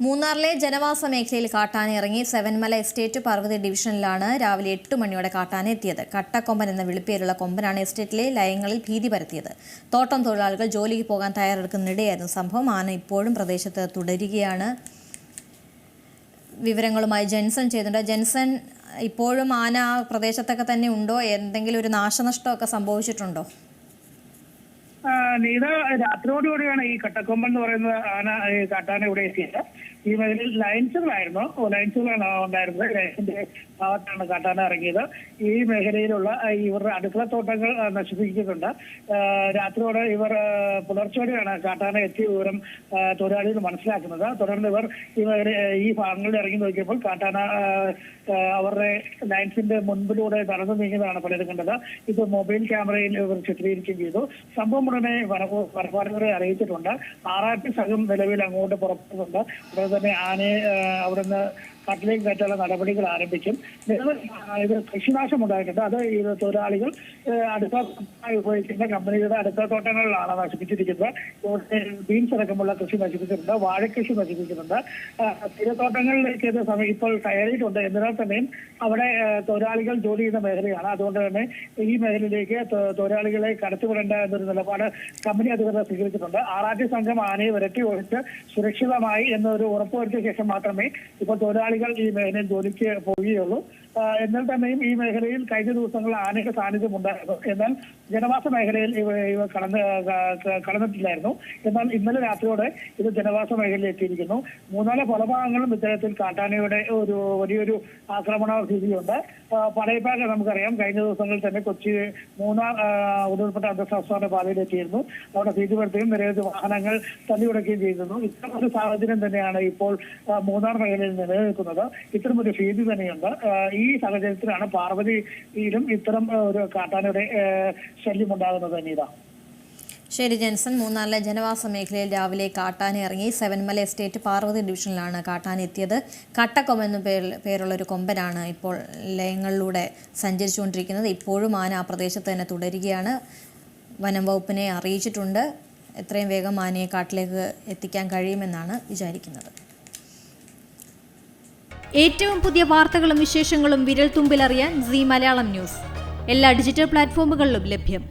മൂന്നാറിലെ ജനവാസ മേഖലയിൽ കാട്ടാന ഇറങ്ങി സെവൻമല എസ്റ്റേറ്റ് പാർവതി ഡിവിഷനിലാണ് രാവിലെ 8 മണിയോടെ കാട്ടാന എത്തിയത്. കട്ടക്കൊമ്പൻ എന്ന വിളിപ്പേരുള്ള കൊമ്പനാണ് എസ്റ്റേറ്റിലെ ലയങ്ങളിൽ ഭീതി പരത്തിയത്. തോട്ടം തൊഴിലാളികൾ ജോലിക്ക് പോകാൻ തയ്യാറെടുക്കുന്നിടെയായിരുന്നു സംഭവം. ആന ഇപ്പോഴും പ്രദേശത്ത് തുടരുകയാണ്. വിവരങ്ങളുമായി ജെൻസൺ ചെയ്യുന്നുണ്ട്. ജെൻസൺ, ഇപ്പോഴും ആന ആ പ്രദേശത്തൊക്കെ തന്നെ ഉണ്ടോ? എന്തെങ്കിലും ഒരു നാശനഷ്ടമൊക്കെ സംഭവിച്ചിട്ടുണ്ടോ? നീത, രാത്രിയോടുകൂടിയാണ് ഈ കട്ടക്കൊമ്പൻ എന്ന് പറയുന്ന കാട്ടാന ഇവിടെ എത്തിയത്. ഈ മേഖലയിൽ ലൈൻസുകളാണ് ഉണ്ടായിരുന്നത്. ലൈൻസിന്റെ ഭാഗത്താണ് കാട്ടാന ഇറങ്ങിയത്. ഈ മേഖലയിലുള്ള ഇവരുടെ അടുക്കളത്തോട്ടങ്ങൾ നശിപ്പിച്ചിട്ടുണ്ട്. രാത്രിയോടെ പുലർച്ചയോടെയാണ് കാട്ടാന എത്തിയ വിവരം തൊഴിലാളികൾ മനസ്സിലാക്കുന്നത്. തുടർന്ന് ഇവർ ഈ ഭാഗങ്ങളിൽ ഇറങ്ങി നോക്കിയപ്പോൾ കാട്ടാന അവരുടെ ലൈൻസിന്റെ മുൻപിലൂടെ നടന്നു നീങ്ങുന്നതാണ് പലരും കണ്ടത്. ഇത് മൊബൈൽ ക്യാമറയിൽ ഇവർ ചിത്രീകരിക്കുകയും ചെയ്തു. സംഭവം ഉടനെ വനപാലകരെ അറിയിച്ചിട്ടുണ്ട്. RRT സംഘം നിലവിൽ അങ്ങോട്ട് പുറപ്പെടുന്നുണ്ട്. ഉടനെ തന്നെ ആനയെ അവിടുന്ന് കാട്ടിലേക്ക് കയറ്റാനുള്ള നടപടികൾ ആരംഭിക്കും. ഇത് കൃഷിനാശം ഉണ്ടായിട്ടുണ്ട്. അത് ഈ തൊഴിലാളികൾ ഉപയോഗിക്കുന്ന കമ്പനിയുടെ അടുത്ത തോട്ടങ്ങളിലാണ് നശിപ്പിച്ചിരിക്കുന്നത്. ബീൻസ് അടക്കമുള്ള കൃഷി നശിപ്പിച്ചിട്ടുണ്ട്, വാഴക്കൃഷി നശിപ്പിച്ചിട്ടുണ്ട്. തീരത്തോട്ടങ്ങളിലേക്ക് ഇത് ഇപ്പോൾ കയറിയിട്ടുണ്ട്. എന്നാൽ തന്നെയും അവിടെ തൊഴിലാളികൾ ജോലി ചെയ്യുന്ന മേഖലയാണ്. അതുകൊണ്ട് തന്നെ ഈ മേഖലയിലേക്ക് തൊഴിലാളികളെ കടത്തിവിടേണ്ട എന്നൊരു നിലപാട് കമ്പനി അധികൃതർ സ്വീകരിച്ചിട്ടുണ്ട്. RRT സംഘം ആനയെ വിരട്ടി ഒഴിച്ച് സുരക്ഷിതമായി എന്നൊരു ഉറപ്പുവരുത്തിയ ശേഷം മാത്രമേ ഇപ്പോൾ തൊഴിലാളികൾ ഈ മേഖലയിൽ ജോലിക്ക് പോവുകയുള്ളൂ. എന്നാൽ തന്നെയും ഈ മേഖലയിൽ കഴിഞ്ഞ ദിവസങ്ങളിൽ ആനയുടെ സാന്നിധ്യം ഉണ്ടായിരുന്നു. എന്നാൽ ജനവാസ മേഖലയിൽ ഇവ കടന്നിട്ടില്ലായിരുന്നു. എന്നാൽ ഇന്നലെ രാത്രിയോടെ ഇത് ജനവാസ മേഖലയിൽ എത്തിയിരിക്കുന്നു. മൂന്നാല് പല ഭാഗങ്ങളും ഇത്തരത്തിൽ കാട്ടാനയുടെ ഒരു വലിയൊരു ആക്രമണ ഭീതിയുണ്ട്. പടയപ്പാക്ക നമുക്കറിയാം, കഴിഞ്ഞ ദിവസങ്ങളിൽ തന്നെ കൊച്ചി മൂന്നാർ ഉരുൾപ്പെട്ട അന്തർസംസ്ഥാന പാതയിൽ എത്തിയിരുന്നു. അവിടെ ഭീതിപ്പെടുത്തുകയും നിരവധി വാഹനങ്ങൾ തള്ളിയുടക്കുകയും ചെയ്തിരുന്നു. ഇത്തരം ഒരു സാഹചര്യം തന്നെയാണ് ഇപ്പോൾ മൂന്നാർ മേഖലയിൽ നിലനിൽക്കുന്നത്. ഇത്തരമൊരു ഭീതി തന്നെയുണ്ട്. ഈ സാഹചര്യത്തിലാണ് പാർവതിയിലും ഇത്തരം ഒരു കാട്ടാനയുടെ ശല്യം ഉണ്ടാകുന്നത്. അനീത, ശരി ജെൻസൺ. മൂന്നാറിലെ ജനവാസ മേഖലയിൽ രാവിലെ കാട്ടാന ഇറങ്ങി സെവൻമല എസ്റ്റേറ്റ് പാർവതി ഡിവിഷനിലാണ് കാട്ടാന എത്തിയത്. കട്ടക്കൊമ്പൻ എന്ന പേരുള്ള ഒരു കൊമ്പനാണ് ഇപ്പോൾ ലയങ്ങളിലൂടെ സഞ്ചരിച്ചുകൊണ്ടിരിക്കുന്നത്. ഇപ്പോഴും ആന ആ പ്രദേശത്ത് തന്നെ തുടരുകയാണ്. വനം വകുപ്പിനെ അറിയിച്ചിട്ടുണ്ട്. എത്രയും വേഗം ആനയെ കാട്ടിലേക്ക് എത്തിക്കാൻ കഴിയുമെന്നാണ് വിചാരിക്കുന്നത്. ഏറ്റവും പുതിയ വാർത്തകളും വിശേഷങ്ങളും വിരൽ തുമ്പിലറിയാൻ Zee മലയാളം ന്യൂസ് എല്ലാ ഡിജിറ്റൽ പ്ലാറ്റ്ഫോമുകളിലും ലഭ്യം.